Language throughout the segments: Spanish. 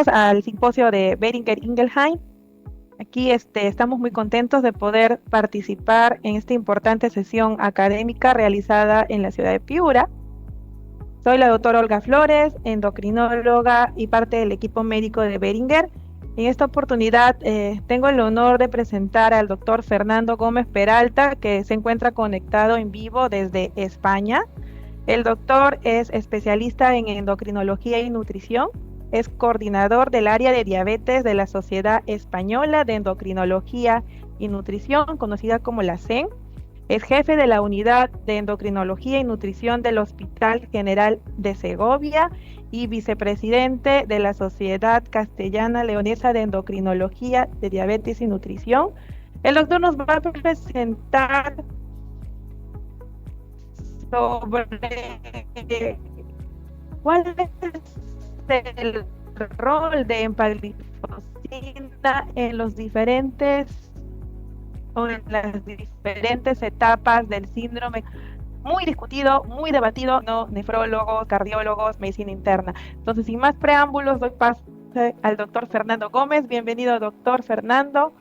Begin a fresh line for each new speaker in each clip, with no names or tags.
al simposio de Boehringer Ingelheim. Aquí estamos muy contentos de poder participar en esta importante sesión académica realizada en la ciudad de Piura. Soy la doctora Olga Flores, endocrinóloga y parte del equipo médico de Boehringer. En esta oportunidad tengo el honor de presentar al doctor Fernando Gómez Peralta, que se encuentra conectado en vivo desde España. El doctor es especialista en endocrinología y nutrición, es coordinador del área de diabetes de la Sociedad Española de Endocrinología y Nutrición, conocida como la SEN. Es jefe de la unidad de endocrinología y nutrición del Hospital General de Segovia y vicepresidente de la Sociedad Castellana Leonesa de Endocrinología de Diabetes y Nutrición. El doctor nos va a presentar sobre cuál es el rol de empaglifosina en las diferentes etapas del síndrome, muy discutido, muy debatido, ¿no? Nefrólogos, cardiólogos, medicina interna. Entonces, sin más preámbulos, doy paso al doctor Fernando Gómez. Bienvenido, doctor Fernando.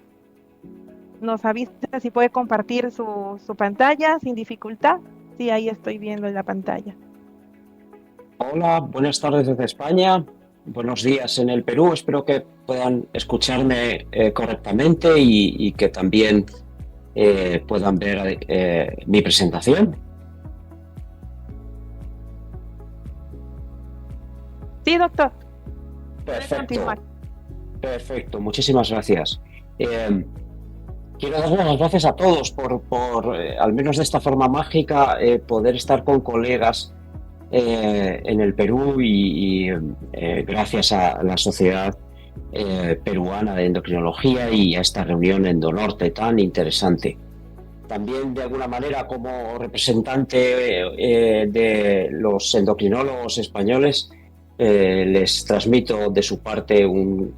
Nos avisa si puede compartir su pantalla sin dificultad. Sí, ahí estoy viendo en la pantalla.
Hola, buenas tardes desde España. Buenos días en el Perú. Espero que puedan escucharme correctamente y que también puedan ver mi presentación.
Sí, doctor.
Perfecto, perfecto. Muchísimas gracias. Quiero dar las gracias a todos por al menos de esta forma mágica, poder estar con colegas en el Perú y gracias a la Sociedad Peruana de Endocrinología y a esta reunión en Endonorte tan interesante. También de alguna manera como representante de los endocrinólogos españoles les transmito de su parte un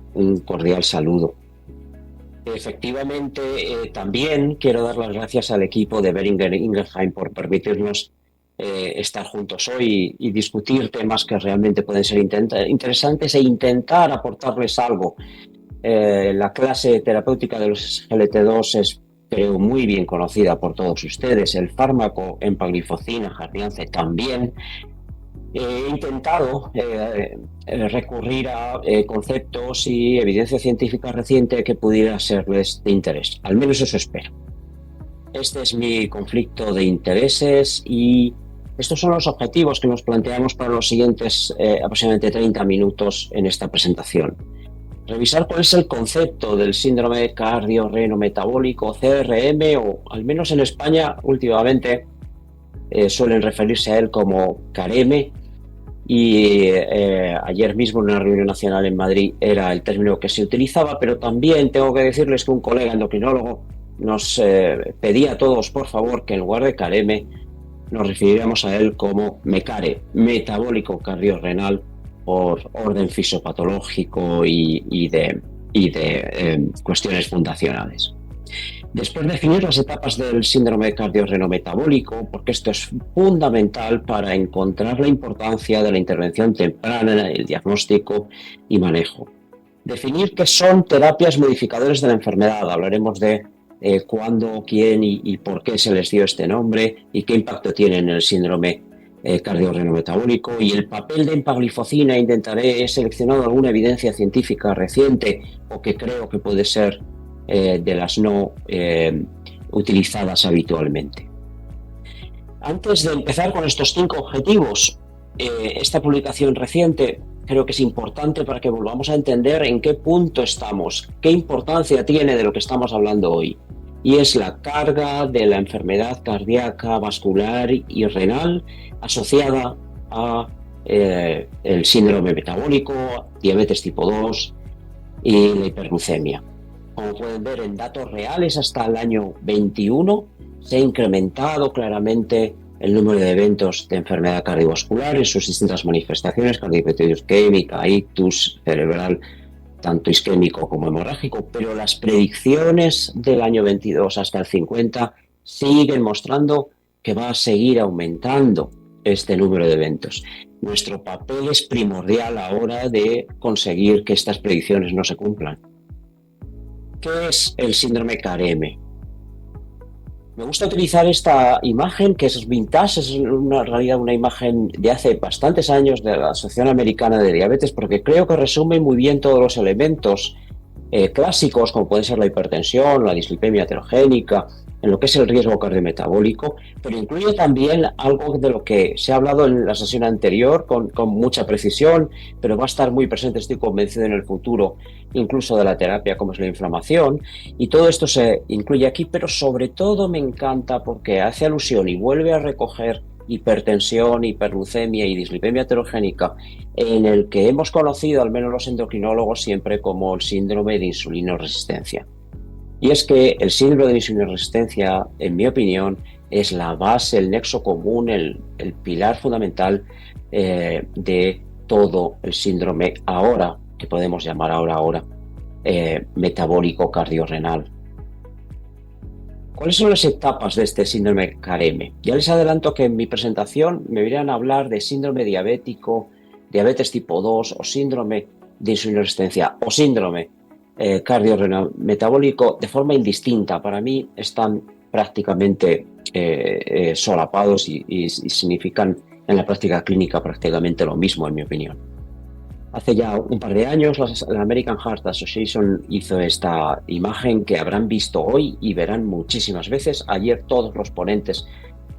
cordial saludo. Efectivamente, también quiero dar las gracias al equipo de Boehringer Ingelheim por permitirnos estar juntos hoy y discutir temas que realmente pueden ser interesantes e intentar aportarles algo. La clase terapéutica de los GLT2 es, creo, muy bien conocida por todos ustedes. El fármaco empaglifosina, Jardiance, también. He intentado recurrir a conceptos y evidencia científica reciente que pudiera serles de interés. Al menos eso espero. Este es mi conflicto de intereses y estos son los objetivos que nos planteamos para los siguientes aproximadamente 30 minutos en esta presentación. Revisar cuál es el concepto del síndrome cardiorrenometabólico, CRM, o al menos en España últimamente suelen referirse a él como CAREME, y ayer mismo en una reunión nacional en Madrid era el término que se utilizaba, pero también tengo que decirles que un colega endocrinólogo nos pedía a todos, por favor, que en lugar de CAREME nos refiriéramos a él como MECARE, metabólico cardiorrenal, por orden fisiopatológico y de cuestiones fundacionales. Después definir las etapas del síndrome cardiorrenometabólico, porque esto es fundamental para encontrar la importancia de la intervención temprana, el diagnóstico y manejo. Definir qué son terapias modificadoras de la enfermedad. Hablaremos de cuándo, quién y por qué se les dio este nombre y qué impacto tiene en el síndrome cardiorrenometabólico, y el papel de empaglifosina. Intentaré seleccionar alguna evidencia científica reciente o que creo que puede ser de las no utilizadas habitualmente. Antes de empezar con estos 5 objetivos, esta publicación reciente creo que es importante para que volvamos a entender en qué punto estamos, qué importancia tiene de lo que estamos hablando hoy. Y es la carga de la enfermedad cardíaca, vascular y renal asociada a el síndrome metabólico, diabetes tipo 2 y la hiperglucemia. Como pueden ver en datos reales, hasta el año 21 se ha incrementado claramente el número de eventos de enfermedad cardiovascular en sus distintas manifestaciones: cardiopatía isquémica, ictus cerebral, tanto isquémico como hemorrágico, pero las predicciones del año 22 hasta el 50 siguen mostrando que va a seguir aumentando este número de eventos. nuestro papel es primordial a la hora de conseguir que estas predicciones no se cumplan. ¿Qué es el síndrome CAR-M? Me gusta utilizar esta imagen que es vintage, es en realidad una imagen de hace bastantes años de la Asociación Americana de Diabetes, porque creo que resume muy bien todos los elementos clásicos, como pueden ser la hipertensión, la dislipemia heterogénica, en lo que es el riesgo cardiometabólico, pero incluye también algo de lo que se ha hablado en la sesión anterior con mucha precisión, pero va a estar muy presente, estoy convencido, en el futuro, incluso de la terapia, como es la inflamación, y todo esto se incluye aquí, pero sobre todo me encanta porque hace alusión y vuelve a recoger hipertensión, hiperglucemia y dislipemia heterogénica, en el que hemos conocido, al menos los endocrinólogos, siempre como el síndrome de insulinoresistencia. Y es que el síndrome de insulinoresistencia, en mi opinión, es la base, el nexo común, el pilar fundamental de todo el síndrome ahora, que podemos llamar ahora, metabólico cardiorrenal. ¿Cuáles son las etapas de este síndrome CAR-M? Ya les adelanto que en mi presentación me irán a hablar de síndrome diabético, diabetes tipo 2 o síndrome de insulinoresistencia o síndrome cardiorrenal metabólico de forma indistinta. Para mí están prácticamente solapados y significan en la práctica clínica prácticamente lo mismo, en mi opinión. Hace ya un par de años la American Heart Association hizo esta imagen que habrán visto hoy y verán muchísimas veces. Ayer todos los ponentes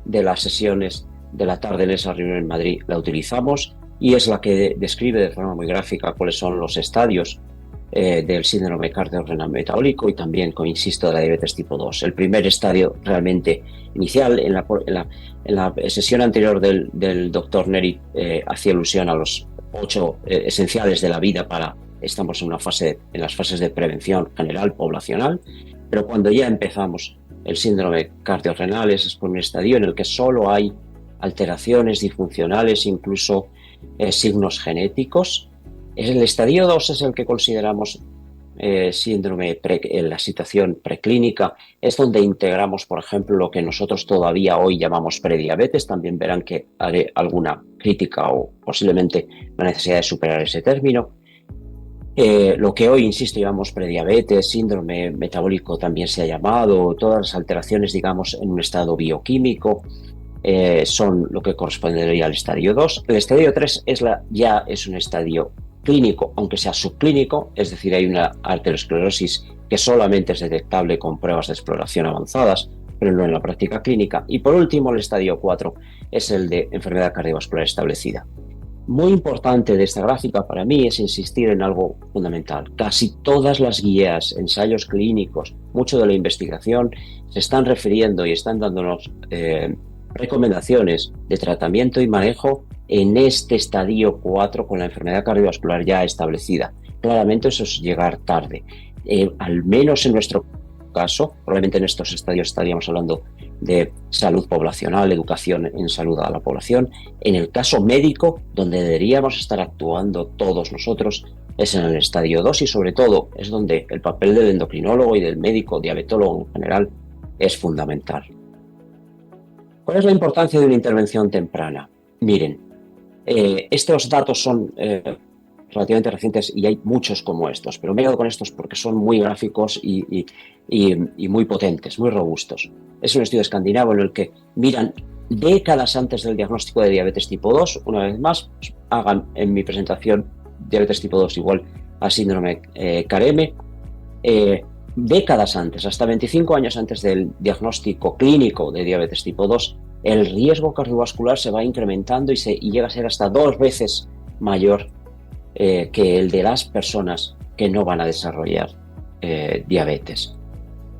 de las sesiones de la tarde en esa reunión en Madrid la utilizamos y es la que describe de forma muy gráfica cuáles son los estadios del síndrome cardiorrenal metabólico y también, insisto, de la diabetes tipo 2. El primer estadio realmente inicial, en la sesión anterior del doctor Neri hacía alusión a los 8 esenciales de la vida estamos en las fases de prevención general poblacional, pero cuando ya empezamos el síndrome cardiorrenal es un estadio en el que solo hay alteraciones disfuncionales, incluso signos genéticos. El estadio 2 es el que consideramos síndrome en la situación preclínica, es donde integramos, por ejemplo, lo que nosotros todavía hoy llamamos prediabetes. También verán que haré alguna crítica o posiblemente la necesidad de superar ese término. Lo que hoy, insisto, llamamos prediabetes, síndrome metabólico también se ha llamado, todas las alteraciones, digamos, en un estado bioquímico, son lo que correspondería al estadio 2. El estadio 3 ya es un estadio clínico, aunque sea subclínico, es decir, hay una arteriosclerosis que solamente es detectable con pruebas de exploración avanzadas, pero no en la práctica clínica. Y por último, el estadio 4 es el de enfermedad cardiovascular establecida. Muy importante de esta gráfica para mí es insistir en algo fundamental. Casi todas las guías, ensayos clínicos, mucho de la investigación se están refiriendo y están dándonos recomendaciones de tratamiento y manejo en este estadio 4 con la enfermedad cardiovascular ya establecida. Claramente eso es llegar tarde. Al menos en nuestro caso, probablemente en estos estadios estaríamos hablando de salud poblacional, educación en salud a la población. En el caso médico, donde deberíamos estar actuando todos nosotros, es en el estadio 2 y sobre todo es donde el papel del endocrinólogo y del médico diabetólogo en general es fundamental. ¿Cuál es la importancia de una intervención temprana? Miren, estos datos son relativamente recientes y hay muchos como estos, pero me he quedado con estos porque son muy gráficos y muy potentes, muy robustos. Es un estudio escandinavo en el que miran décadas antes del diagnóstico de diabetes tipo 2, una vez más, hagan en mi presentación diabetes tipo 2 igual a síndrome CAR-M, décadas antes, hasta 25 años antes del diagnóstico clínico de diabetes tipo 2, el riesgo cardiovascular se va incrementando y llega a ser hasta 2 veces mayor que el de las personas que no van a desarrollar diabetes.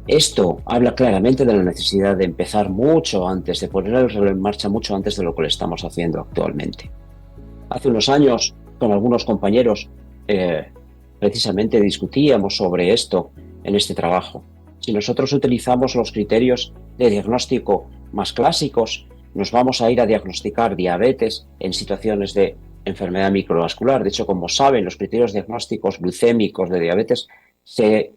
Esto habla claramente de la necesidad de empezar mucho antes, de poner el reloj en marcha mucho antes de lo que le estamos haciendo actualmente. Hace unos años, con algunos compañeros, precisamente discutíamos sobre esto en este trabajo. Si nosotros utilizamos los criterios de diagnóstico más clásicos, nos vamos a ir a diagnosticar diabetes en situaciones de enfermedad microvascular. De hecho, como saben, los criterios diagnósticos glucémicos de diabetes se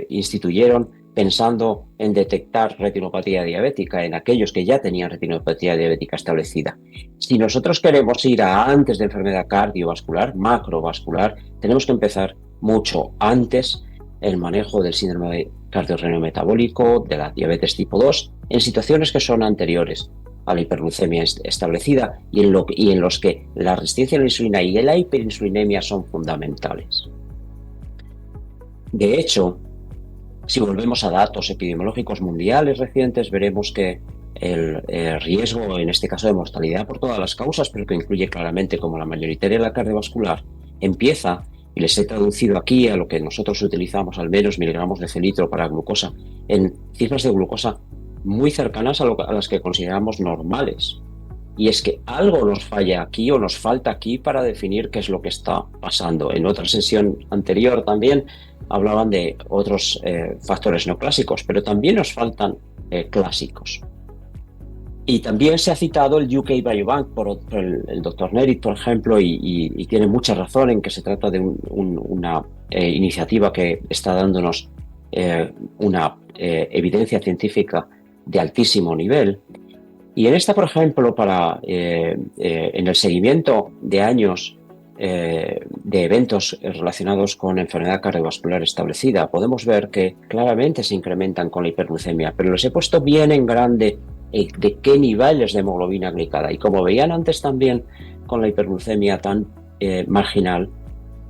instituyeron pensando en detectar retinopatía diabética en aquellos que ya tenían retinopatía diabética establecida. Si nosotros queremos ir a antes de enfermedad cardiovascular, macrovascular, tenemos que empezar mucho antes el manejo del síndrome cardiorrenal metabólico, de la diabetes tipo 2, en situaciones que son anteriores a la hiperglucemia establecida y en los que la resistencia a la insulina y la hiperinsulinemia son fundamentales. De hecho, si volvemos a datos epidemiológicos mundiales recientes, veremos que el riesgo, en este caso de mortalidad por todas las causas, pero que incluye claramente como la mayoritaria la cardiovascular, empieza, y les he traducido aquí a lo que nosotros utilizamos, al menos miligramos de litro para glucosa, en cifras de glucosa muy cercanas a las que consideramos normales. Y es que algo nos falla aquí o nos falta aquí para definir qué es lo que está pasando. En otra sesión anterior también hablaban de otros factores neoclásicos, pero también nos faltan clásicos. Y también se ha citado el UK Biobank por el doctor Nerit, por ejemplo, y tiene mucha razón en que se trata de una iniciativa que está dándonos una evidencia científica de altísimo nivel. Y en esta, por ejemplo, en el seguimiento de años de eventos relacionados con enfermedad cardiovascular establecida, podemos ver que claramente se incrementan con la hiperglucemia, pero les he puesto bien en grande de qué niveles de hemoglobina glicada. Y como veían antes también con la hiperglucemia tan marginal,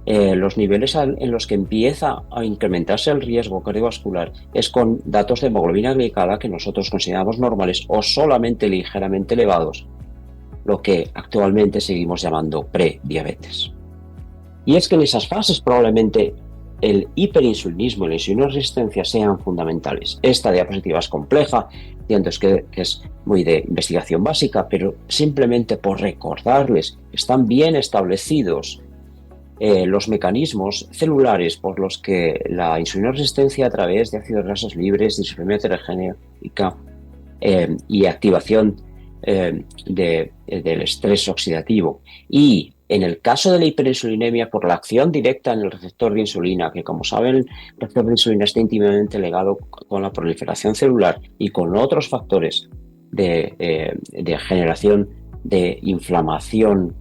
los niveles en los que empieza a incrementarse el riesgo cardiovascular es con datos de hemoglobina glicada que nosotros consideramos normales o solamente ligeramente elevados, lo que actualmente seguimos llamando prediabetes. Y es que en esas fases probablemente el hiperinsulinismo y la insulinoresistencia sean fundamentales. Esta diapositiva es compleja, entiendo que es muy de investigación básica, pero simplemente por recordarles, están bien establecidos los mecanismos celulares por los que la insulinoresistencia a través de ácidos grasos libres, dislipemia heterogénica y activación del estrés oxidativo, y en el caso de la hiperinsulinemia por la acción directa en el receptor de insulina, que como saben el receptor de insulina está íntimamente ligado con la proliferación celular y con otros factores de generación de inflamación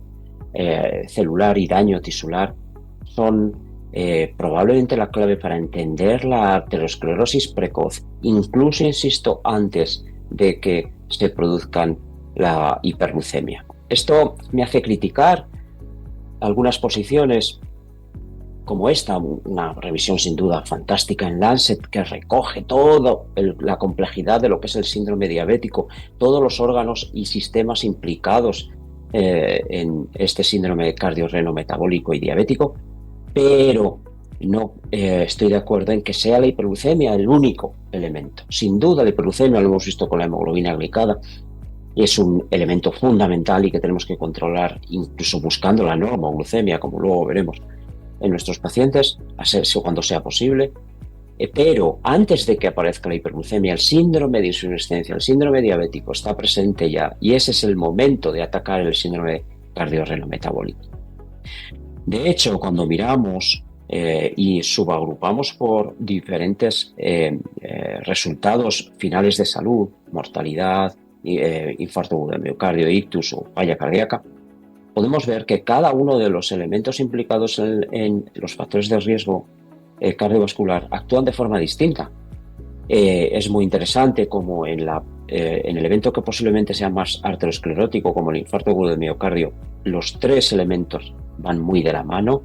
celular y daño tisular, son probablemente la clave para entender la arteriosclerosis precoz, incluso, insisto, antes de que se produzcan la hiperglucemia. Esto me hace criticar algunas posiciones como esta, una revisión sin duda fantástica en Lancet que recoge toda la complejidad de lo que es el síndrome diabético, todos los órganos y sistemas implicados en este síndrome cardiorreno metabólico y diabético, pero no estoy de acuerdo en que sea la hiperglucemia el único elemento. Sin duda la hiperglucemia, lo hemos visto con la hemoglobina glicada, es un elemento fundamental y que tenemos que controlar incluso buscando la normoglucemia, como luego veremos en nuestros pacientes, cuando sea posible. Pero antes de que aparezca la hiperglucemia, el síndrome de insulinoresistencia, el síndrome diabético está presente ya, y ese es el momento de atacar el síndrome cardiorreno metabólico. De hecho, cuando miramos y subagrupamos por diferentes resultados finales de salud, mortalidad, infarto de miocardio, ictus o falla cardíaca, podemos ver que cada uno de los elementos implicados en los factores de riesgo cardiovascular actúan de forma distinta. Es muy interesante como en el evento que posiblemente sea más arteriosclerótico, como el infarto agudo de miocardio, los tres elementos van muy de la mano,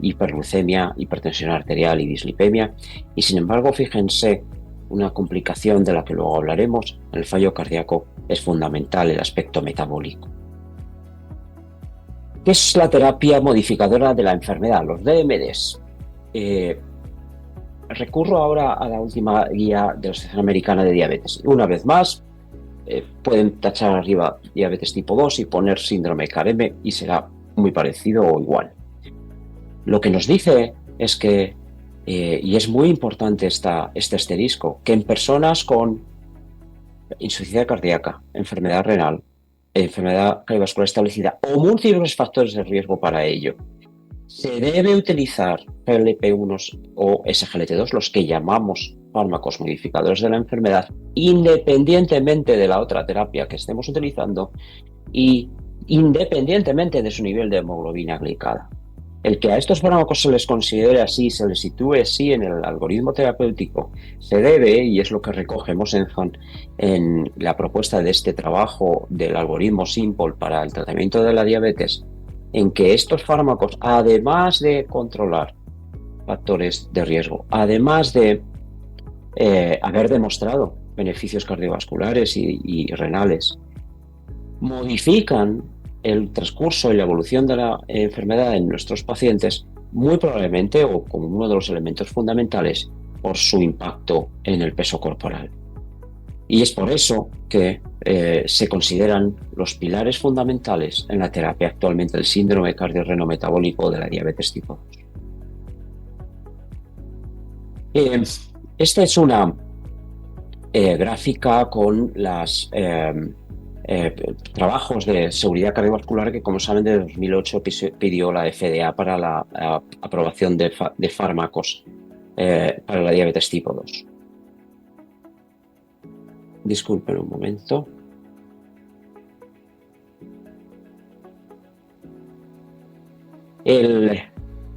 hiperglucemia, hipertensión arterial y dislipemia, y sin embargo, fíjense, una complicación de la que luego hablaremos, en el fallo cardíaco es fundamental el aspecto metabólico. ¿Qué es la terapia modificadora de la enfermedad? Los DMDs. Recurro ahora a la última guía de la Asociación Americana de Diabetes. Una vez más, pueden tachar arriba diabetes tipo 2 y poner síndrome CAREME y será muy parecido o igual. Lo que nos dice es que, y es muy importante este asterisco, que en personas con insuficiencia cardíaca, enfermedad renal, enfermedad cardiovascular establecida o múltiples factores de riesgo para ello, se debe utilizar GLP-1 o SGLT2, los que llamamos fármacos modificadores de la enfermedad, independientemente de la otra terapia que estemos utilizando y independientemente de su nivel de hemoglobina glicada. El que a estos fármacos se les considere así, se les sitúe así en el algoritmo terapéutico, se debe, y es lo que recoge Mosenson en la propuesta de este trabajo del algoritmo Simple para el tratamiento de la diabetes, en que estos fármacos, además de controlar factores de riesgo, además de haber demostrado beneficios cardiovasculares y renales, modifican el transcurso y la evolución de la enfermedad en nuestros pacientes, muy probablemente o como uno de los elementos fundamentales por su impacto en el peso corporal. Y es por eso que se consideran los pilares fundamentales en la terapia actualmente del síndrome cardiorrenometabólico de la diabetes tipo 2. Esta es una gráfica con los trabajos de seguridad cardiovascular que, como saben, de 2008 pidió la FDA para la aprobación de fármacos para la diabetes tipo 2. Disculpen un momento. El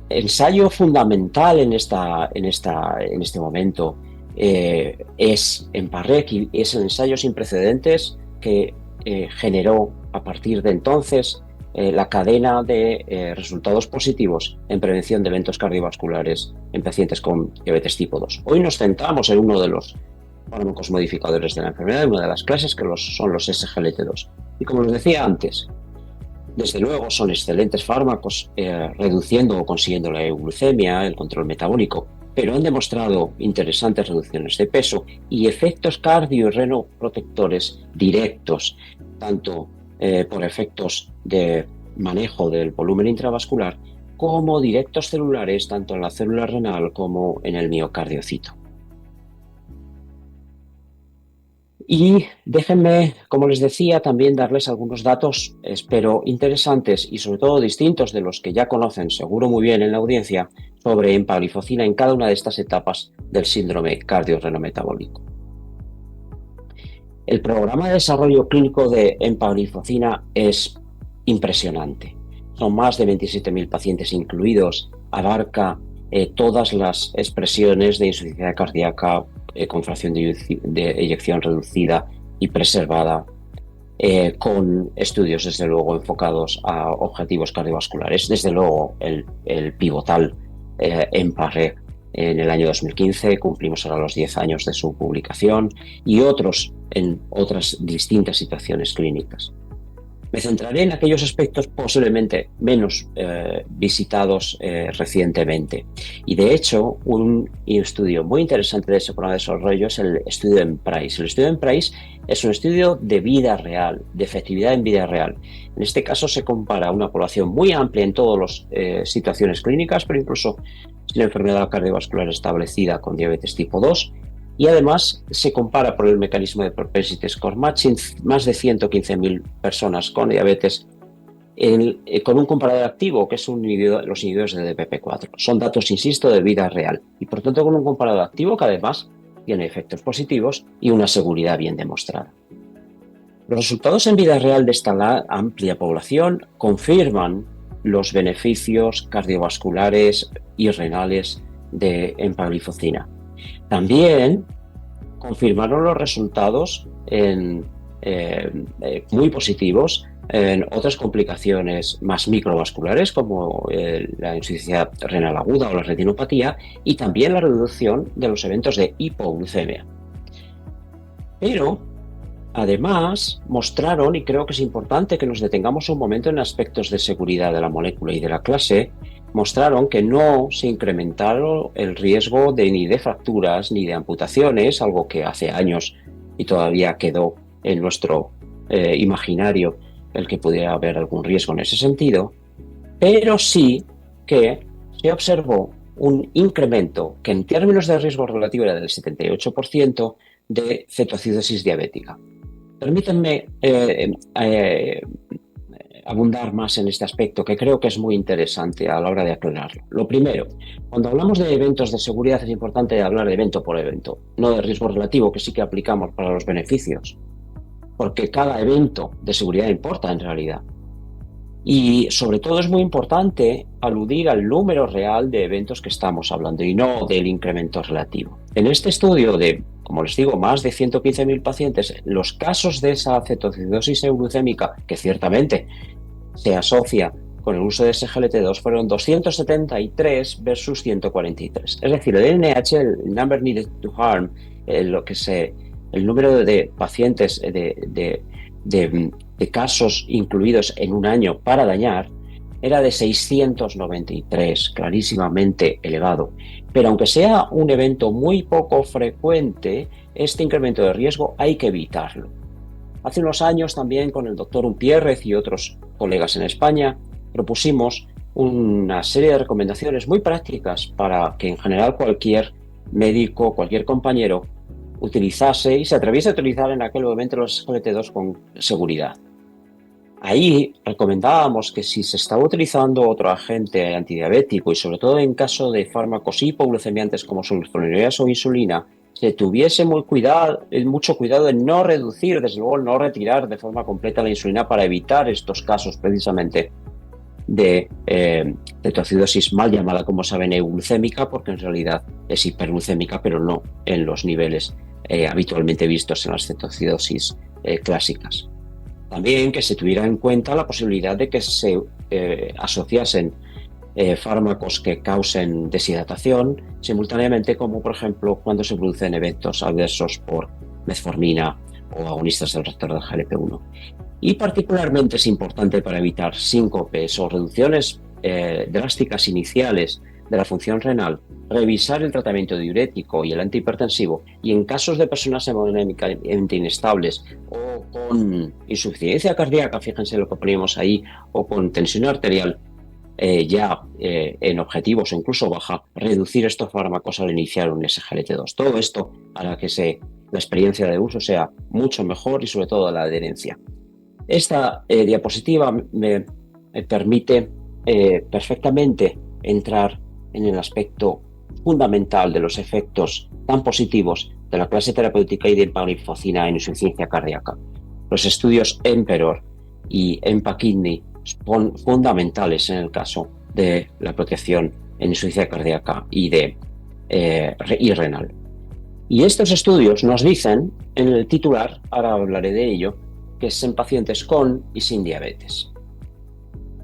ensayo fundamental en este momento es EMPA-REC y es el ensayo sin precedentes que generó a partir de entonces la cadena de resultados positivos en prevención de eventos cardiovasculares en pacientes con diabetes tipo 2. Hoy nos centramos en uno de los fármacos modificadores de la enfermedad, una de las clases que son los SGLT2. Y como les decía antes, desde luego son excelentes fármacos reduciendo o consiguiendo la euglucemia, el control metabólico, pero han demostrado interesantes reducciones de peso y efectos cardio y renoprotectores directos, tanto por efectos de manejo del volumen intravascular como directos celulares, tanto en la célula renal como en el miocardiocito. Y déjenme, como les decía, también darles algunos datos, espero, interesantes y sobre todo distintos de los que ya conocen seguro muy bien en la audiencia sobre empagliflozina en cada una de estas etapas del síndrome cardiorrenometabólico. El programa de desarrollo clínico de empagliflozina es impresionante. Son más de 27.000 pacientes incluidos, abarca todas las expresiones de insuficiencia cardíaca con fracción de eyección reducida y preservada, con estudios desde luego enfocados a objetivos cardiovasculares, desde luego el pivotal EMPA-REC en el año 2015, cumplimos ahora los 10 años de su publicación, y otros en otras distintas situaciones clínicas. Me centraré en aquellos aspectos posiblemente menos visitados recientemente. Y de hecho, un estudio muy interesante de ese programa de desarrollo es el estudio EMPRISE. El estudio EMPRISE es un estudio de vida real, de efectividad en vida real. En este caso se compara una población muy amplia en todas las situaciones clínicas, pero incluso sin enfermedad cardiovascular establecida con diabetes tipo 2. Y además se compara por el mecanismo de propensity score matching más de 115.000 personas con diabetes con un comparador activo, que es los inhibidores de DPP-4. Son datos, insisto, de vida real y por tanto con un comparador activo que además tiene efectos positivos y una seguridad bien demostrada. Los resultados en vida real de esta amplia población confirman los beneficios cardiovasculares y renales de empagliflozina. También confirmaron los resultados muy positivos en otras complicaciones más microvasculares como la insuficiencia renal aguda o la retinopatía, y también la reducción de los eventos de hipoglucemia. Pero además mostraron, y creo que es importante que nos detengamos un momento en aspectos de seguridad de la molécula y de la clase, mostraron que no se incrementaron el riesgo ni de fracturas ni de amputaciones, algo que hace años y todavía quedó en nuestro imaginario el que pudiera haber algún riesgo en ese sentido, pero sí que se observó un incremento que en términos de riesgo relativo era del 78% de cetoacidosis diabética. Permítanme abundar más en este aspecto, que creo que es muy interesante a la hora de aclararlo. Lo primero, cuando hablamos de eventos de seguridad es importante hablar de evento por evento, no de riesgo relativo, que sí que aplicamos para los beneficios, porque cada evento de seguridad importa en realidad. Y sobre todo es muy importante aludir al número real de eventos que estamos hablando y no del incremento relativo. En este estudio de, como les digo, más de 115.000 pacientes, los casos de esa cetoacidosis euglucémica, que ciertamente se asocia con el uso de SGLT2, fueron 273 versus 143. Es decir, el NH, el Number Needed to Harm, el número de pacientes de casos incluidos en un año para dañar era de 693, clarísimamente elevado. Pero aunque sea un evento muy poco frecuente, este incremento de riesgo hay que evitarlo. Hace unos años también con el doctor Umpierrez y otros colegas en España propusimos una serie de recomendaciones muy prácticas para que en general cualquier médico, cualquier compañero utilizase y se atreviese a utilizar en aquel momento los SGLT2 con seguridad. Ahí recomendábamos que si se estaba utilizando otro agente antidiabético y sobre todo en caso de fármacos hipoglucemiantes como sulfonilureas o insulina, se tuviese mucho cuidado en no reducir, desde luego no retirar de forma completa la insulina para evitar estos casos precisamente de cetoacidosis mal llamada, como saben, euglucémica, porque en realidad es hiperglucémica, pero no en los niveles habitualmente vistos en las cetoacidosis clásicas. También que se tuviera en cuenta la posibilidad de que se asociasen fármacos que causen deshidratación simultáneamente, como por ejemplo cuando se producen eventos adversos por metformina o agonistas del receptor de GLP-1. Y particularmente es importante para evitar síncopes o reducciones drásticas iniciales de la función renal, revisar el tratamiento diurético y el antihipertensivo, y en casos de personas hemodinámicamente inestables o con insuficiencia cardíaca, fíjense lo que poníamos ahí, o con tensión arterial en objetivos o incluso baja, reducir estos fármacos al iniciar un SGLT2. Todo esto hará que la experiencia de uso sea mucho mejor y sobre todo la adherencia. Esta diapositiva me permite perfectamente entrar en el aspecto fundamental de los efectos tan positivos de la clase terapéutica y de empagliflozina en insuficiencia cardíaca. Los estudios EMPEROR y EMPA-KIDNEY son fundamentales en el caso de la protección en insuficiencia cardíaca y renal. Y estos estudios nos dicen, en el titular, ahora hablaré de ello, que es en pacientes con y sin diabetes.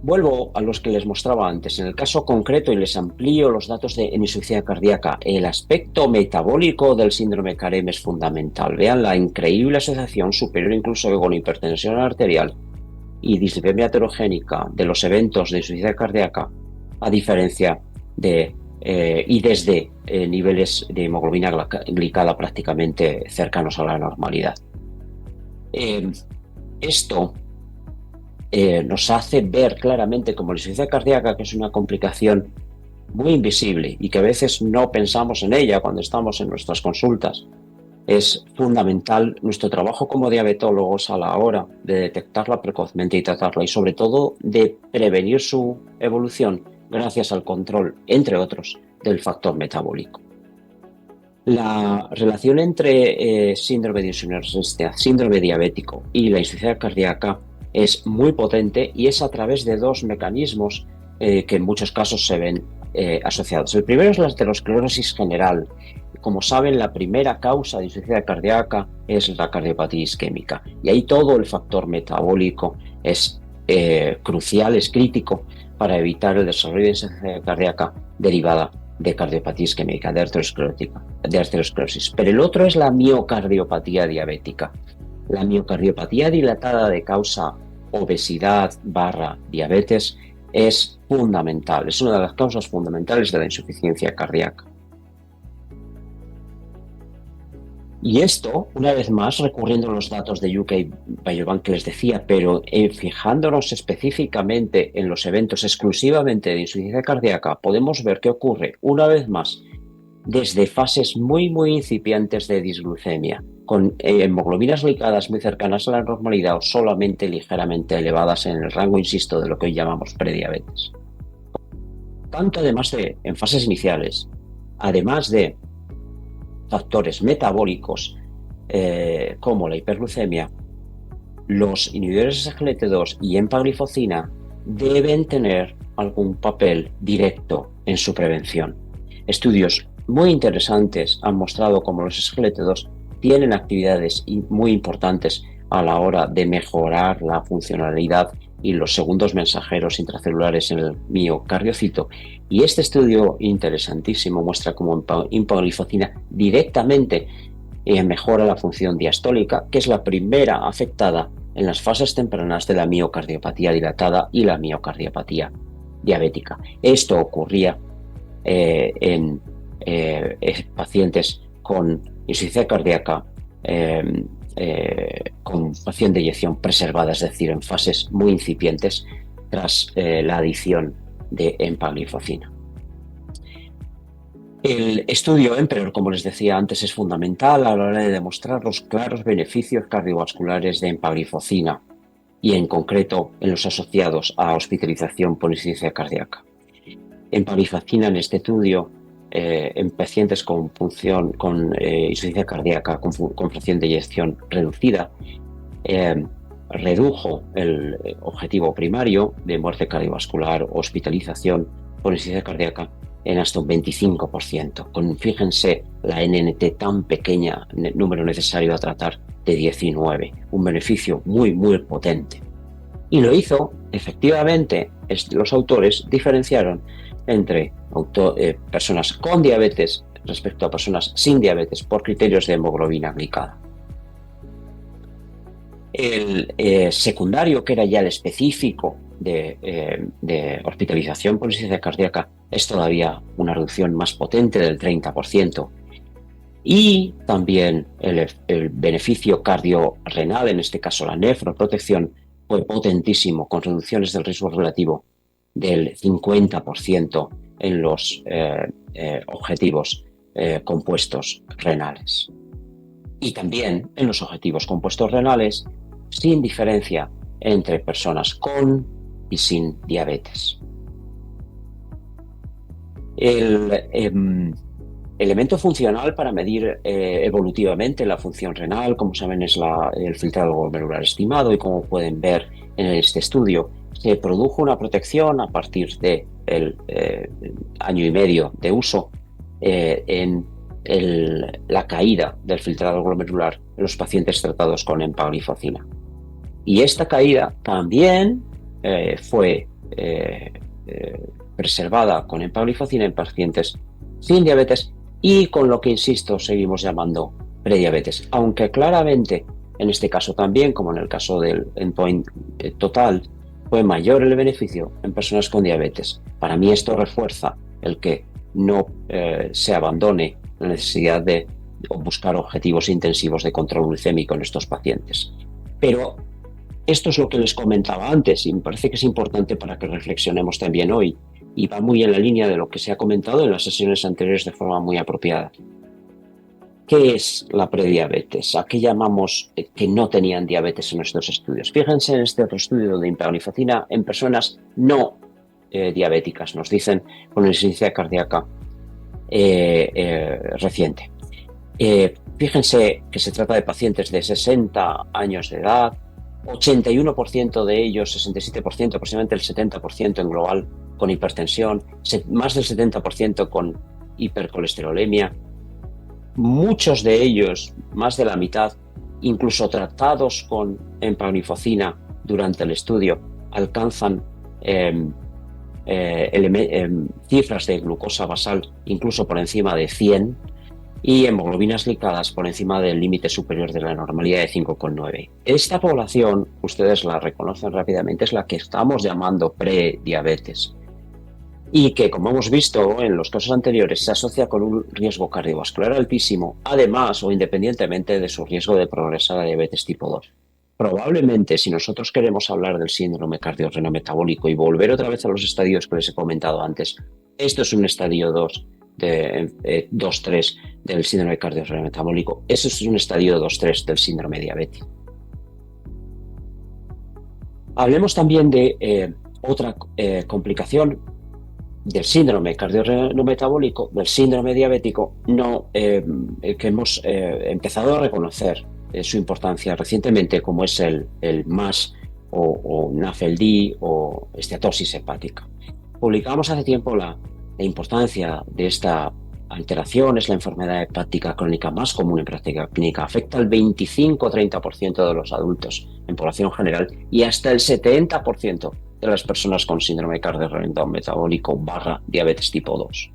Vuelvo a los que les mostraba antes. En el caso concreto, y les amplío los datos de insuficiencia cardíaca, el aspecto metabólico del síndrome CAREM es fundamental. Vean la increíble asociación superior incluso con hipertensión arterial y dislipemia heterogénica de los eventos de insuficiencia cardíaca, a diferencia de y desde niveles de hemoglobina glicada prácticamente cercanos a la normalidad. Esto nos hace ver claramente como la insuficiencia cardíaca, que es una complicación muy invisible y que a veces no pensamos en ella cuando estamos en nuestras consultas, es fundamental nuestro trabajo como diabetólogos a la hora de detectarla precozmente y tratarla, y sobre todo de prevenir su evolución gracias al control, entre otros, del factor metabólico. La relación entre síndrome de insulinoresistencia, síndrome diabético y la insuficiencia cardíaca es muy potente y es a través de dos mecanismos que en muchos casos se ven asociados. El primero es la aterosclerosis general. Como saben, la primera causa de insuficiencia cardíaca es la cardiopatía isquémica, y ahí todo el factor metabólico es crucial, es crítico para evitar el desarrollo de insuficiencia cardíaca derivada de cardiopatía isquémica, de arteriosclerosis. Pero el otro es la miocardiopatía diabética. La miocardiopatía dilatada de causa obesidad/diabetes es fundamental, es una de las causas fundamentales de la insuficiencia cardíaca. Y esto, una vez más, recurriendo a los datos de UK Biobank que les decía, pero fijándonos específicamente en los eventos exclusivamente de insuficiencia cardíaca, podemos ver que ocurre, una vez más, desde fases muy incipientes de disglucemia, con hemoglobinas glicadas muy cercanas a la normalidad o solamente ligeramente elevadas en el rango, insisto, de lo que hoy llamamos prediabetes. Tanto además de, en fases iniciales, además de factores metabólicos como la hiperglucemia, los inhibidores de SGLT2 y empaglifosina deben tener algún papel directo en su prevención. Estudios muy interesantes han mostrado cómo los SGLT2 tienen actividades muy importantes a la hora de mejorar la funcionalidad y los segundos mensajeros intracelulares en el miocardiocito. Y este estudio interesantísimo muestra cómo empaglifosina directamente mejora la función diastólica, que es la primera afectada en las fases tempranas de la miocardiopatía dilatada y la miocardiopatía diabética. Esto ocurría en pacientes con insuficiencia cardíaca con función de eyección preservada, es decir, en fases muy incipientes tras la adición de empaglifosina. El estudio EMPEROR, como les decía antes, es fundamental a la hora de demostrar los claros beneficios cardiovasculares de empaglifosina y en concreto en los asociados a hospitalización por insuficiencia cardíaca. Empaglifosina en este estudio en pacientes con insuficiencia cardíaca con fracción de eyección reducida redujo el objetivo primario de muerte cardiovascular o hospitalización por insuficiencia cardíaca en hasta un 25%, fíjense, la NNT tan pequeña, número necesario a tratar, de 19, un beneficio muy potente. Y lo hizo, efectivamente, los autores diferenciaron entre personas con diabetes respecto a personas sin diabetes por criterios de hemoglobina glicada. El secundario, que era ya el específico de hospitalización por insuficiencia cardíaca, es todavía una reducción más potente del 30%. Y también el beneficio cardiorrenal, en este caso la nefroprotección, fue potentísimo, con reducciones del riesgo relativo del 50% en los objetivos compuestos renales. Y también en los objetivos compuestos renales, sin diferencia entre personas con y sin diabetes. El elemento funcional para medir evolutivamente la función renal, como saben, es el filtrado glomerular estimado, y como pueden ver en este estudio, se produjo una protección a partir del año y medio de uso en la caída del filtrado glomerular en los pacientes tratados con empaglifosina. Y esta caída también fue preservada con empaglifosina en pacientes sin diabetes y con lo que, insisto, seguimos llamando prediabetes, aunque claramente en este caso también, como en el caso del endpoint total, fue mayor el beneficio en personas con diabetes. Para mí esto refuerza el que no se abandone la necesidad de buscar objetivos intensivos de control glicémico en estos pacientes. Pero esto es lo que les comentaba antes y me parece que es importante para que reflexionemos también hoy, y va muy en la línea de lo que se ha comentado en las sesiones anteriores de forma muy apropiada. ¿Qué es la prediabetes? ¿A qué llamamos que no tenían diabetes en nuestros estudios? Fíjense en este otro estudio de empaglifosina en personas no diabéticas, nos dicen, con insuficiencia cardíaca reciente. Fíjense que se trata de pacientes de 60 años de edad, 81% de ellos, 67%, aproximadamente el 70% en global con hipertensión, más del 70% con hipercolesterolemia, muchos de ellos, más de la mitad, incluso tratados con empaglifosina durante el estudio, alcanzan cifras de glucosa basal incluso por encima de 100 y hemoglobinas glicadas por encima del límite superior de la normalidad de 5,9. Esta población, ustedes la reconocen rápidamente, es la que estamos llamando prediabetes y que, como hemos visto en los casos anteriores, se asocia con un riesgo cardiovascular altísimo, además o independientemente de su riesgo de progresar a diabetes tipo 2. Probablemente, si nosotros queremos hablar del síndrome cardiorrenometabólico y volver otra vez a los estadios que les he comentado antes, esto es un estadio 2 de 2-3 del síndrome cardiorrenometabólico. Eso es un estadio 2-3 del síndrome diabético. Hablemos también de otra complicación del síndrome cardiorrenometabólico, del síndrome diabético, que hemos empezado a reconocer su importancia recientemente, como es el MASH o NAFLD o esteatosis hepática. Publicamos hace tiempo la importancia de esta alteración. Es la enfermedad hepática crónica más común en práctica clínica. Afecta al 25-30% de los adultos en población general y hasta el 70% de las personas con síndrome cardiorrenometabólico / diabetes tipo 2.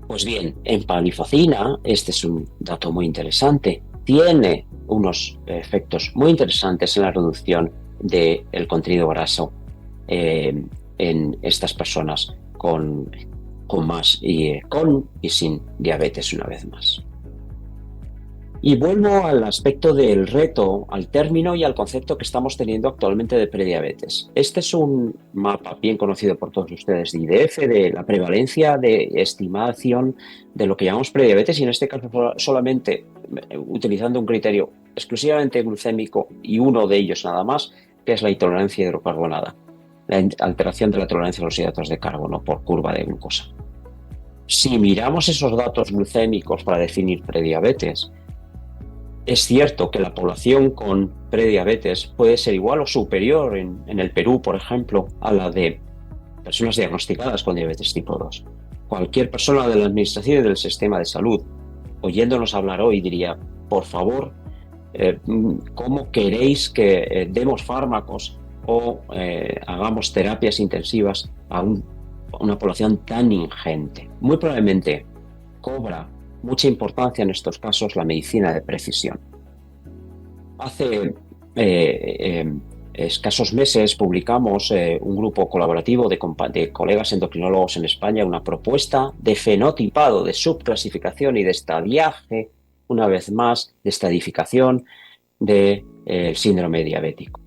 Pues bien, empalifocina, este es un dato muy interesante, tiene unos efectos muy interesantes en la reducción del contenido graso en estas personas con más con y sin diabetes una vez más. Y vuelvo al aspecto del reto, al término y al concepto que estamos teniendo actualmente de prediabetes. Este es un mapa bien conocido por todos ustedes de IDF, de la prevalencia de estimación de lo que llamamos prediabetes, y en este caso solamente utilizando un criterio exclusivamente glucémico y uno de ellos nada más, que es la intolerancia hidrocarbonada, la alteración de la tolerancia a los hidratos de carbono por curva de glucosa. Si miramos esos datos glucémicos para definir prediabetes, es cierto que la población con prediabetes puede ser igual o superior en el Perú, por ejemplo, a la de personas diagnosticadas con diabetes tipo 2. Cualquier persona de la administración y del sistema de salud, oyéndonos hablar hoy, diría, por favor, ¿cómo queréis que demos fármacos o hagamos terapias intensivas a una población tan ingente? Muy probablemente cobra mucha importancia en estos casos la medicina de precisión. Hace escasos meses publicamos un grupo colaborativo de colegas endocrinólogos en España una propuesta de fenotipado, de subclasificación y de estadiaje, una vez más, de estadificación del síndrome diabético.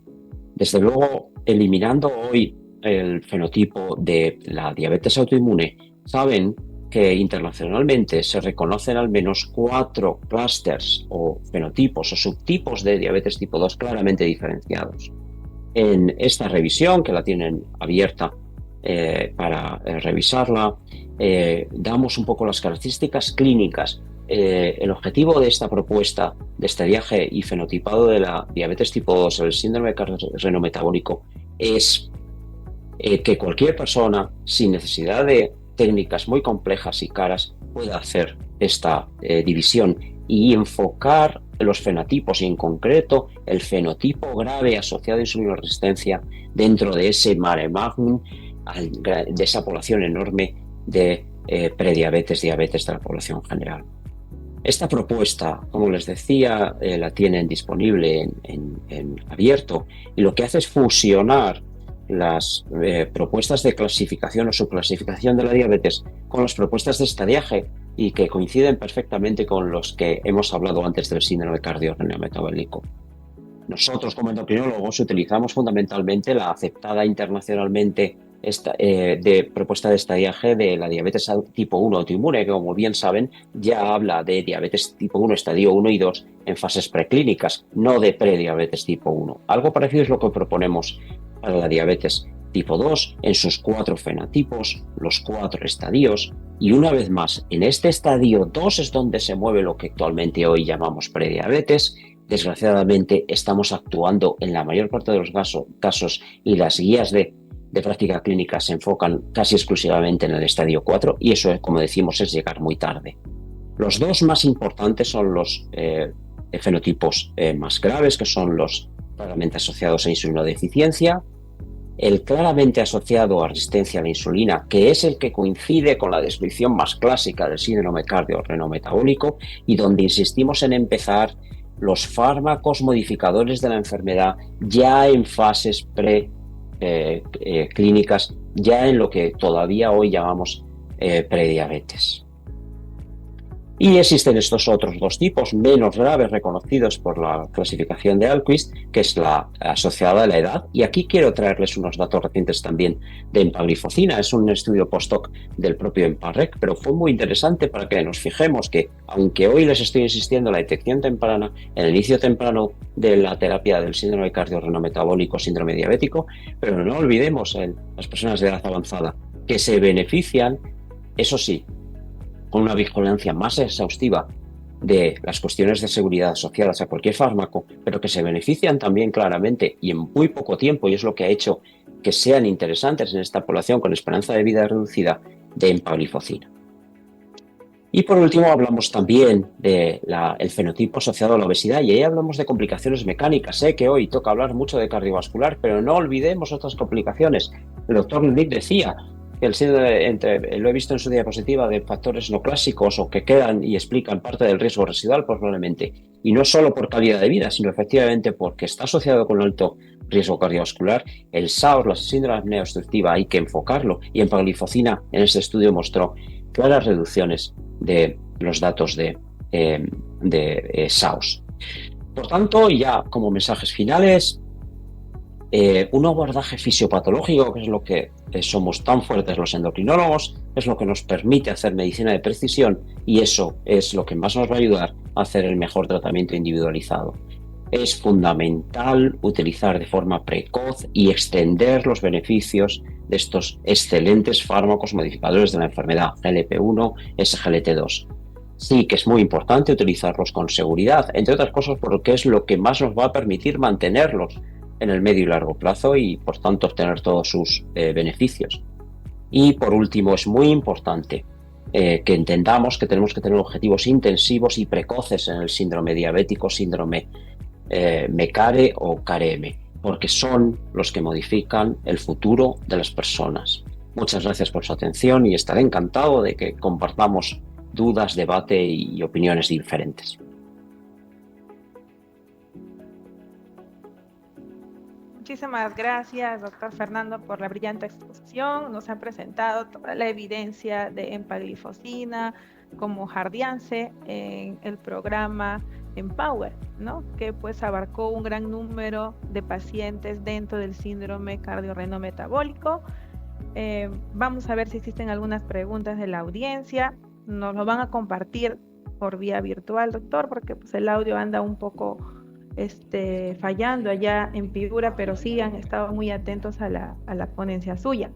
Desde luego, eliminando hoy el fenotipo de la diabetes autoinmune, saben que internacionalmente se reconocen al menos 4 clústeres o fenotipos o subtipos de diabetes tipo 2 claramente diferenciados. En esta revisión, que la tienen abierta para revisarla, damos un poco las características clínicas. El objetivo de esta propuesta de estadiaje y fenotipado de la diabetes tipo 2, el síndrome cardiorrenometabólico, es que cualquier persona, sin necesidad de técnicas muy complejas y caras, pueda hacer esta división y enfocar los fenotipos, y en concreto el fenotipo grave asociado a insulinoresistencia dentro de ese mare magnum, de esa población enorme de prediabetes, diabetes de la población general. Esta propuesta, como les decía, la tienen disponible en abierto, y lo que hace es fusionar las propuestas de clasificación o subclasificación de la diabetes con las propuestas de estadiaje, y que coinciden perfectamente con los que hemos hablado antes del síndrome cardiorrenometabólico. Nosotros, como endocrinólogos, utilizamos fundamentalmente la aceptada internacionalmente de propuesta de estadiaje de la diabetes tipo 1 autoinmune, que, como bien saben, ya habla de diabetes tipo 1, estadio 1 y 2 en fases preclínicas, no de prediabetes tipo 1. Algo parecido es lo que proponemos para la diabetes tipo 2 en sus 4 fenotipos, los 4 estadios, y una vez más, en este estadio 2 es donde se mueve lo que actualmente hoy llamamos prediabetes. Desgraciadamente estamos actuando en la mayor parte de los casos, y las guías de práctica clínica se enfocan casi exclusivamente en el estadio 4, y eso, como decimos, es llegar muy tarde. Los dos más importantes son los fenotipos más graves, que son los claramente asociados a insulinodeficiencia, el claramente asociado a resistencia a la insulina, que es el que coincide con la descripción más clásica del síndrome cardiorrenometabólico, y donde insistimos en empezar los fármacos modificadores de la enfermedad ya en fases clínicas, ya en lo que todavía hoy llamamos prediabetes. Y existen estos otros dos tipos menos graves reconocidos por la clasificación de Ahlqvist, que es la asociada a la edad. Y aquí quiero traerles unos datos recientes también de empaglifosina. Es un estudio postdoc del propio EMPAREC, pero fue muy interesante para que nos fijemos que, aunque hoy les estoy insistiendo en la detección temprana, en el inicio temprano de la terapia del síndrome cardiorrenometabólico, síndrome diabético, pero no olvidemos en las personas de edad avanzada que se benefician, eso sí, con una vigilancia más exhaustiva de las cuestiones de seguridad asociadas a cualquier fármaco, pero que se benefician también claramente y en muy poco tiempo, y es lo que ha hecho que sean interesantes en esta población con esperanza de vida reducida, de empaglifosina. Y por último hablamos también del fenotipo asociado a la obesidad, y ahí hablamos de complicaciones mecánicas. Sé que hoy toca hablar mucho de cardiovascular, pero no olvidemos otras complicaciones. El doctor Nick decía que lo he visto en su diapositiva, de factores no clásicos o que quedan y explican parte del riesgo residual probablemente, y no solo por calidad de vida, sino efectivamente porque está asociado con alto riesgo cardiovascular. El SAOS, la síndrome de apnea obstructiva, hay que enfocarlo, y empaglifosina en este estudio mostró claras reducciones de los datos de SAOS. Por tanto, ya como mensajes finales, un abordaje fisiopatológico, que es lo que somos tan fuertes los endocrinólogos, es lo que nos permite hacer medicina de precisión, y eso es lo que más nos va a ayudar a hacer el mejor tratamiento individualizado. Es fundamental utilizar de forma precoz y extender los beneficios de estos excelentes fármacos modificadores de la enfermedad, GLP-1, SGLT2. Sí que es muy importante utilizarlos con seguridad, entre otras cosas porque es lo que más nos va a permitir mantenerlos en el medio y largo plazo y, por tanto, obtener todos sus beneficios. Y, por último, es muy importante que entendamos que tenemos que tener objetivos intensivos y precoces en el síndrome diabético, síndrome MECARE o CAREM, porque son los que modifican el futuro de las personas. Muchas gracias por su atención y estaré encantado de que compartamos dudas, debate y opiniones diferentes.
Muchísimas gracias, doctor Fernando, por la brillante exposición. Nos ha presentado toda la evidencia de empaglifosina como Jardiance en el programa Empower, ¿no? Que pues abarcó un gran número de pacientes dentro del síndrome cardiorrenometabólico. Vamos a ver si existen algunas preguntas de la audiencia. Nos lo van a compartir por vía virtual, doctor, porque pues el audio anda un poco fallando allá en Piura, pero sí han estado muy atentos a la ponencia suya.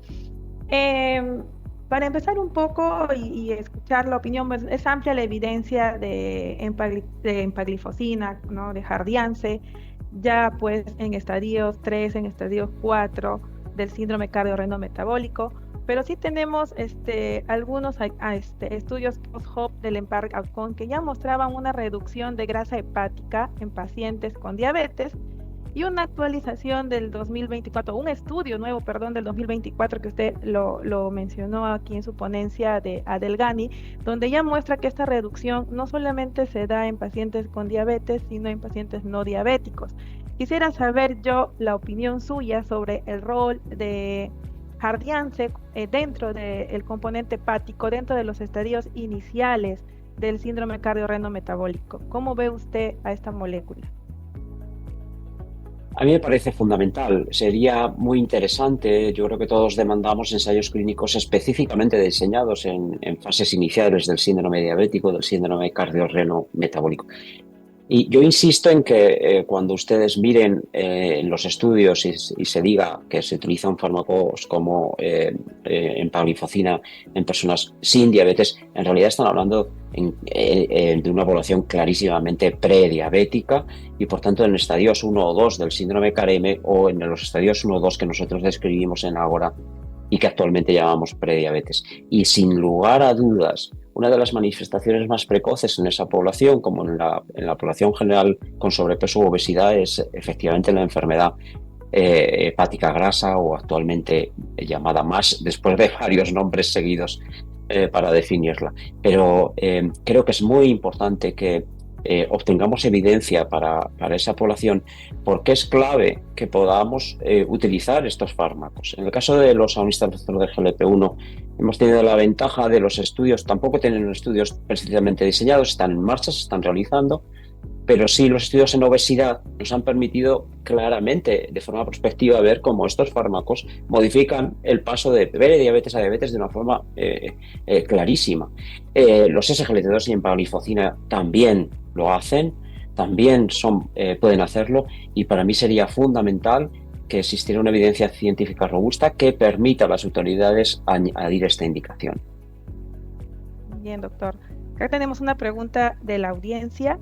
Para empezar un poco y escuchar la opinión, pues, es amplia la evidencia de empaglifosina, ¿no? De Jardiance, ya pues en estadios 3, en estadios 4 del síndrome cardiorrenometabólico, pero sí tenemos algunos estudios post-hoc del EMPARC-Outcome que ya mostraban una reducción de grasa hepática en pacientes con diabetes, y una actualización del 2024, un estudio nuevo, perdón, del 2024, que usted lo mencionó aquí en su ponencia de Adelgani, donde ya muestra que esta reducción no solamente se da en pacientes con diabetes, sino en pacientes no diabéticos. Quisiera saber yo la opinión suya sobre el rol de Jardiance dentro del componente hepático, dentro de los estadios iniciales del síndrome cardiorrenometabólico. ¿Cómo ve usted a esta molécula?
A mí me parece fundamental. Sería muy interesante. Yo creo que todos demandamos ensayos clínicos específicamente diseñados en fases iniciales del síndrome diabético, del síndrome cardiorrenometabólico. Y yo insisto en que cuando ustedes miren en los estudios y se diga que se utilizan fármacos como empaglifosina en personas sin diabetes, en realidad están hablando de una población clarísimamente prediabética, y por tanto en estadios 1 o 2 del síndrome CAREM, o en los estadios 1 o 2 que nosotros describimos en Ágora y que actualmente llamamos prediabetes. Y sin lugar a dudas, una de las manifestaciones más precoces en esa población, como en la población general con sobrepeso u obesidad, es efectivamente la enfermedad hepática grasa, o actualmente llamada MASH, después de varios nombres seguidos para definirla. Pero creo que es muy importante que obtengamos evidencia para esa población, porque es clave que podamos utilizar estos fármacos. En el caso de los agonistas receptores de GLP-1, hemos tenido la ventaja de los estudios, tampoco tienen estudios precisamente diseñados, están en marcha, se están realizando, pero sí los estudios en obesidad nos han permitido claramente, de forma prospectiva, ver cómo estos fármacos modifican el paso de prediabetes a diabetes de una forma clarísima. Los SGLT2 y empagliflozina también lo hacen, también pueden hacerlo, y para mí sería fundamental que existiera una evidencia científica robusta que permita a las autoridades añadir esta indicación.
Bien, doctor. Acá tenemos una pregunta de la audiencia.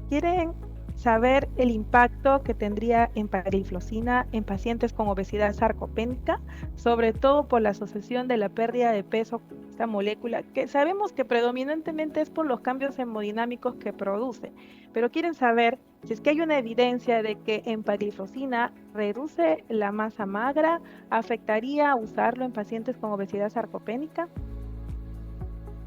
¿Quieren saber el impacto que tendría empagliflozina en pacientes con obesidad sarcopénica, sobre todo por la asociación de la pérdida de peso con esta molécula, que sabemos que predominantemente es por los cambios hemodinámicos que produce? Pero quieren saber si es que hay una evidencia de que empagliflozina reduce la masa magra, ¿afectaría usarlo en pacientes con obesidad sarcopénica?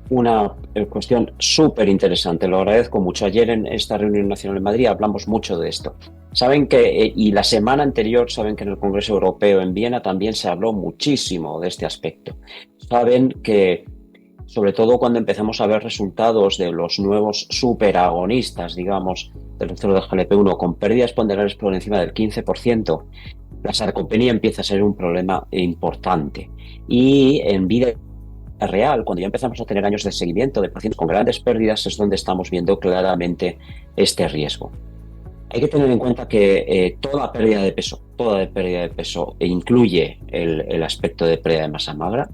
Una cuestión súper interesante, lo agradezco mucho. Ayer en esta reunión nacional en Madrid hablamos mucho de esto. Saben que, y la semana anterior, saben que en el Congreso Europeo en Viena también se habló muchísimo de este aspecto. Saben que, sobre todo cuando empezamos a ver resultados de los nuevos superagonistas, digamos, del receptor de GLP-1 con pérdidas ponderables por encima del 15%, la sarcopenia empieza a ser un problema importante. Y en vida real, cuando ya empezamos a tener años de seguimiento de pacientes con grandes pérdidas, es donde estamos viendo claramente este riesgo. Hay que tener en cuenta que toda pérdida de peso incluye el aspecto de pérdida de masa magra,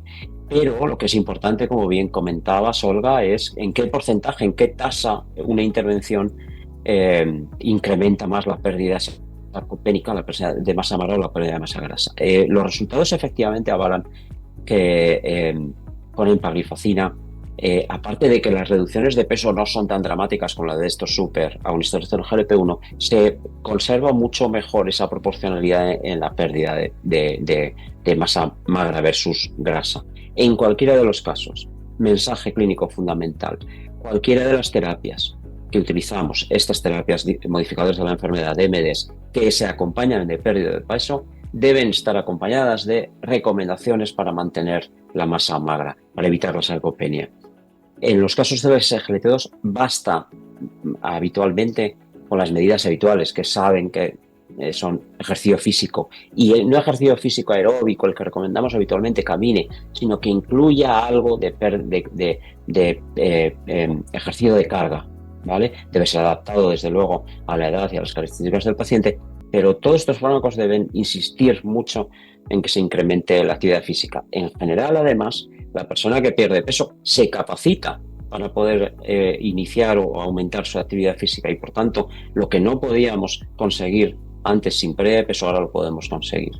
pero lo que es importante, como bien comentabas, Olga, es en qué porcentaje, en qué tasa una intervención incrementa más la pérdida sarcopénica, la pérdida de masa magra o la pérdida de masa grasa. Los resultados efectivamente avalan que con empagliflozina, aparte de que las reducciones de peso no son tan dramáticas como la de estos superagonistas del GLP-1, se conserva mucho mejor esa proporcionalidad en la pérdida de masa magra versus grasa. En cualquiera de los casos, mensaje clínico fundamental, cualquiera de las terapias que utilizamos, estas terapias modificadoras de la enfermedad de MDs, que se acompañan de pérdida de peso, deben estar acompañadas de recomendaciones para mantener la masa magra, para evitar la sarcopenia. En los casos de los SGLT2 basta habitualmente con las medidas habituales que saben que son ejercicio físico, y no ejercicio físico aeróbico, el que recomendamos habitualmente, camine, sino que incluya algo de ejercicio de carga, ¿vale? Debe ser adaptado desde luego a la edad y a las características del paciente, pero todos estos fármacos deben insistir mucho en que se incremente la actividad física. En general, además, la persona que pierde peso se capacita para poder iniciar o aumentar su actividad física, y por tanto, lo que no podíamos conseguir antes sin pérdida de peso, ahora lo podemos conseguir.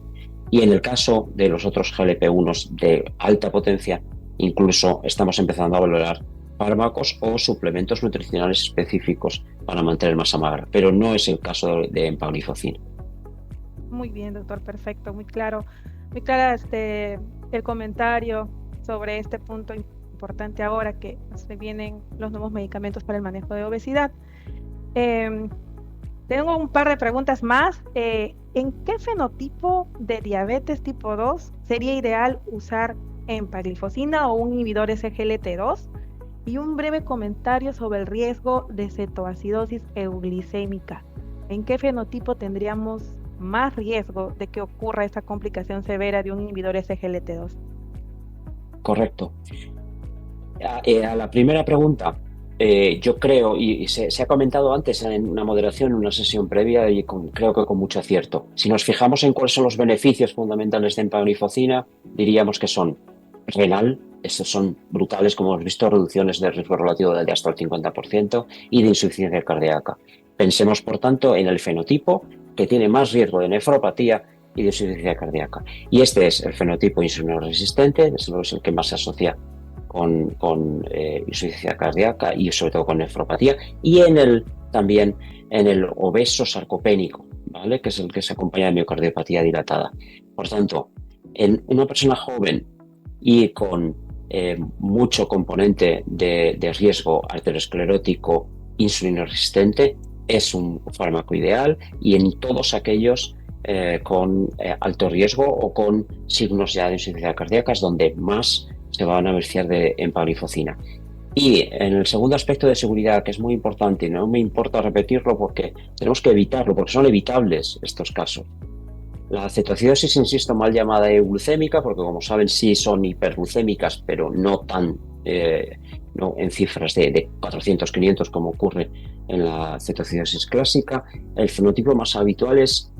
Y en el caso de los otros GLP-1s de alta potencia, incluso estamos empezando a valorar fármacos o suplementos nutricionales específicos para mantener masa magra, pero no es el caso de empagliflozina.
Muy bien, doctor, perfecto, muy claro. Muy clara el comentario sobre este punto importante ahora que se vienen los nuevos medicamentos para el manejo de obesidad. Tengo un par de preguntas más. ¿En qué fenotipo de diabetes tipo 2 sería ideal usar empagliflozina o un inhibidor SGLT2? Y un breve comentario sobre el riesgo de cetoacidosis euglicémica. ¿En qué fenotipo tendríamos más riesgo de que ocurra esta complicación severa de un inhibidor SGLT2?
Correcto. A la primera pregunta, yo creo, y se ha comentado antes en una moderación, en una sesión previa, y creo que con mucho acierto. Si nos fijamos en cuáles son los beneficios fundamentales de empagliflozina, diríamos que son renal, estos son brutales, como hemos visto, reducciones de riesgo relativo de hasta el 50%, y de insuficiencia cardíaca. Pensemos, por tanto, en el fenotipo que tiene más riesgo de nefropatía y de insuficiencia cardíaca. Y este es el fenotipo insulinoresistente, desde luego es el que más se asocia con insuficiencia cardíaca y sobre todo con nefropatía, y también en el obeso sarcopénico, ¿vale? Que es el que se acompaña de miocardiopatía dilatada. Por tanto, en una persona joven y con mucho componente de riesgo arteriosclerótico insulino resistente es un fármaco ideal, y en todos aquellos con alto riesgo o con signos ya de insuficiencia cardíaca es donde más se van a beneficiar de empagliflozina. Y en el segundo aspecto de seguridad, que es muy importante, y no me importa repetirlo porque tenemos que evitarlo, porque son evitables estos casos. La cetoacidosis, insisto, mal llamada euglucémica, porque como saben sí son hiperglucémicas, pero no tan no en cifras de 400, 500 como ocurre en la cetoacidosis clásica. El fenotipo más habitual es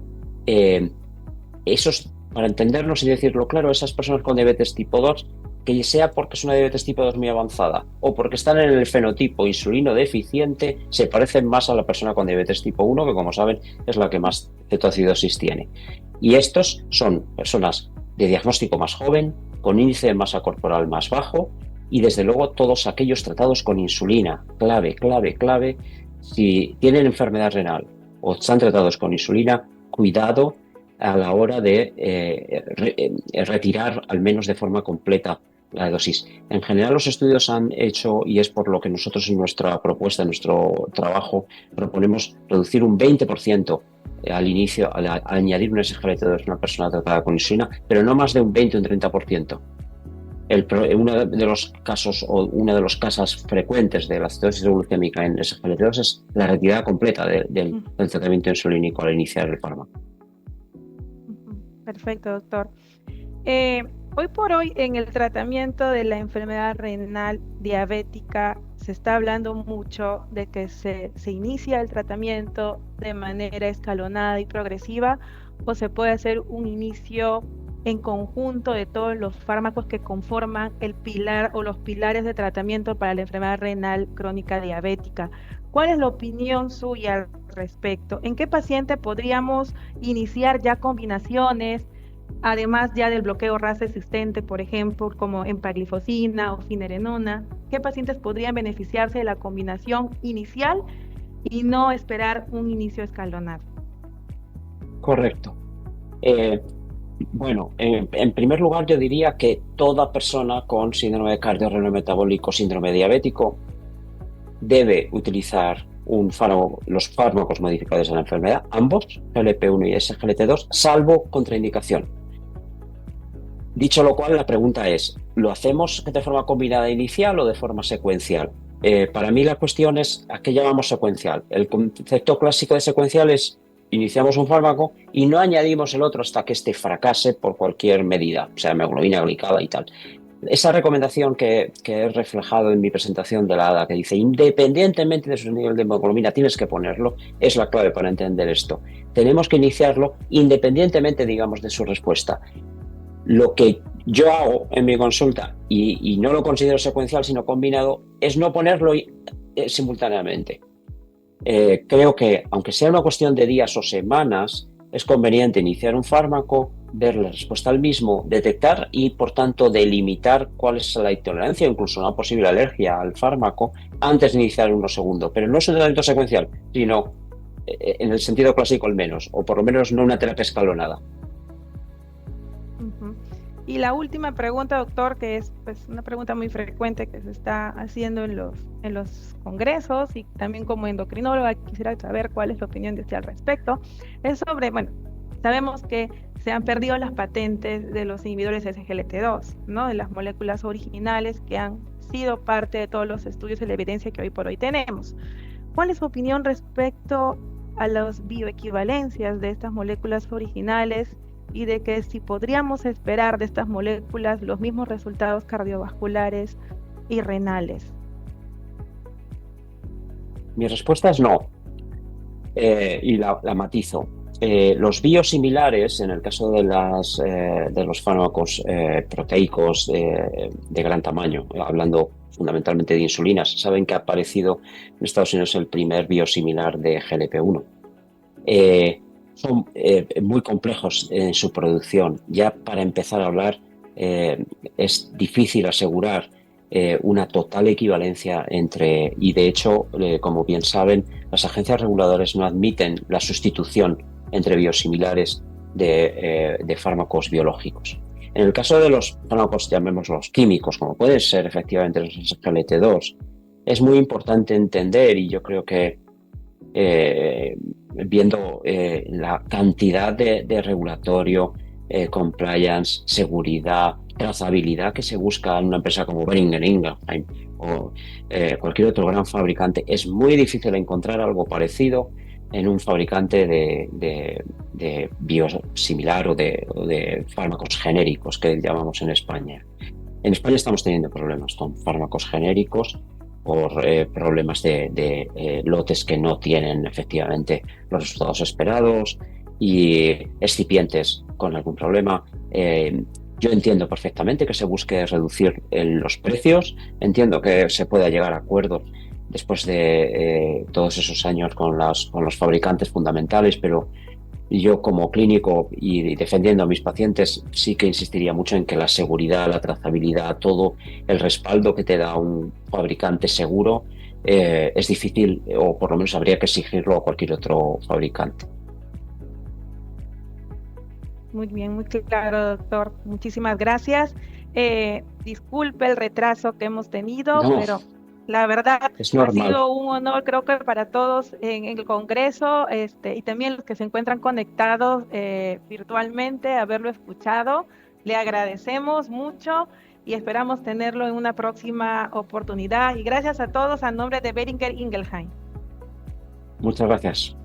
esos, para entendernos y decirlo claro, esas personas con diabetes tipo 2, que sea porque es una diabetes tipo 2 muy avanzada o porque están en el fenotipo insulino deficiente, se parecen más a la persona con diabetes tipo 1, que como saben es la que más cetoacidosis tiene. Y estos son personas de diagnóstico más joven, con índice de masa corporal más bajo, y desde luego todos aquellos tratados con insulina. Clave, clave, clave. Si tienen enfermedad renal o están tratados con insulina, cuidado a la hora de retirar al menos de forma completa la dosis. En general los estudios han hecho, y es por lo que nosotros en nuestra propuesta, en nuestro trabajo, proponemos reducir un 20% al inicio, al añadir un SGLT2 a una persona tratada con insulina, pero no más de un 20 o un 30%. Uno de los casos o una de los casos frecuentes de la cetosis glucémica en SGLT2 es la retirada completa del tratamiento insulínico al iniciar el fármaco.
Perfecto, doctor. Hoy por hoy en el tratamiento de la enfermedad renal diabética se está hablando mucho de que se inicia el tratamiento de manera escalonada y progresiva, o se puede hacer un inicio en conjunto de todos los fármacos que conforman el pilar o los pilares de tratamiento para la enfermedad renal crónica diabética. ¿Cuál es la opinión suya al respecto? ¿En qué paciente podríamos iniciar ya combinaciones, además ya del bloqueo RAS existente, por ejemplo, como empagliflozina o finerenona? ¿Qué pacientes podrían beneficiarse de la combinación inicial y no esperar un inicio escalonado?
Correcto. Bueno, en primer lugar yo diría que toda persona con síndrome de cardiorrenal metabólico, síndrome diabético, debe utilizar los fármacos modificadores de la enfermedad, ambos, GLP-1 y SGLT2, salvo contraindicación. Dicho lo cual, la pregunta es, ¿lo hacemos de forma combinada inicial o de forma secuencial? Para mí la cuestión es ¿a qué llamamos secuencial? El concepto clásico de secuencial es iniciamos un fármaco y no añadimos el otro hasta que este fracase por cualquier medida, o sea, hemoglobina glicada y tal. Esa recomendación que he reflejado en mi presentación de la ADA, que dice independientemente de su nivel de hemoglobina tienes que ponerlo, es la clave para entender esto. Tenemos que iniciarlo independientemente, digamos, de su respuesta. Lo que yo hago en mi consulta, y no lo considero secuencial sino combinado, es no ponerlo simultáneamente. Creo que, aunque sea una cuestión de días o semanas, es conveniente iniciar un fármaco, ver la respuesta al mismo, detectar y, por tanto, delimitar cuál es la intolerancia o incluso una posible alergia al fármaco antes de iniciar uno segundo. Pero no es un tratamiento secuencial, sino en el sentido clásico al menos, o por lo menos no una terapia escalonada.
Y la última pregunta, doctor, que es pues una pregunta muy frecuente que se está haciendo en los congresos, y también como endocrinóloga quisiera saber cuál es la opinión de usted al respecto, es sobre, bueno, sabemos que se han perdido las patentes de los inhibidores SGLT2, ¿no? De las moléculas originales que han sido parte de todos los estudios y la evidencia que hoy por hoy tenemos. ¿Cuál es su opinión respecto a las bioequivalencias de estas moléculas originales y de que si podríamos esperar de estas moléculas los mismos resultados cardiovasculares y renales?
Mi respuesta es no, y la matizo. Los biosimilares, en el caso de los fármacos proteicos de gran tamaño, hablando fundamentalmente de insulinas, saben que ha aparecido en Estados Unidos el primer biosimilar de GLP-1. Son muy complejos en su producción. Ya para empezar a hablar, es difícil asegurar una total equivalencia entre, y de hecho, como bien saben, las agencias reguladoras no admiten la sustitución entre biosimilares de fármacos biológicos. En el caso de los fármacos, llamémoslos químicos, como pueden ser efectivamente los SGLT2, es muy importante entender, y yo creo que viendo la cantidad de regulatorio, compliance, seguridad, trazabilidad que se busca en una empresa como Boehringer Ingelheim o cualquier otro gran fabricante, es muy difícil encontrar algo parecido en un fabricante de biosimilar o de fármacos genéricos que llamamos en España. En España estamos teniendo problemas con fármacos genéricos por problemas de lotes que no tienen efectivamente los resultados esperados y excipientes con algún problema. Yo entiendo perfectamente que se busque reducir los precios, entiendo que se pueda llegar a acuerdos después de todos esos años con los fabricantes fundamentales, pero yo como clínico y defendiendo a mis pacientes sí que insistiría mucho en que la seguridad, la trazabilidad, todo el respaldo que te da un fabricante seguro es difícil o por lo menos habría que exigirlo a cualquier otro fabricante.
Muy bien, muy claro, doctor. Muchísimas gracias. Disculpe el retraso que hemos tenido,
No,
pero la verdad
es
ha
normal.
sido un honor, creo que para todos en el Congreso, y también los que se encuentran conectados virtualmente, haberlo escuchado. Le agradecemos mucho y esperamos tenerlo en una próxima oportunidad. Y gracias a todos a nombre de Boehringer Ingelheim.
Muchas gracias.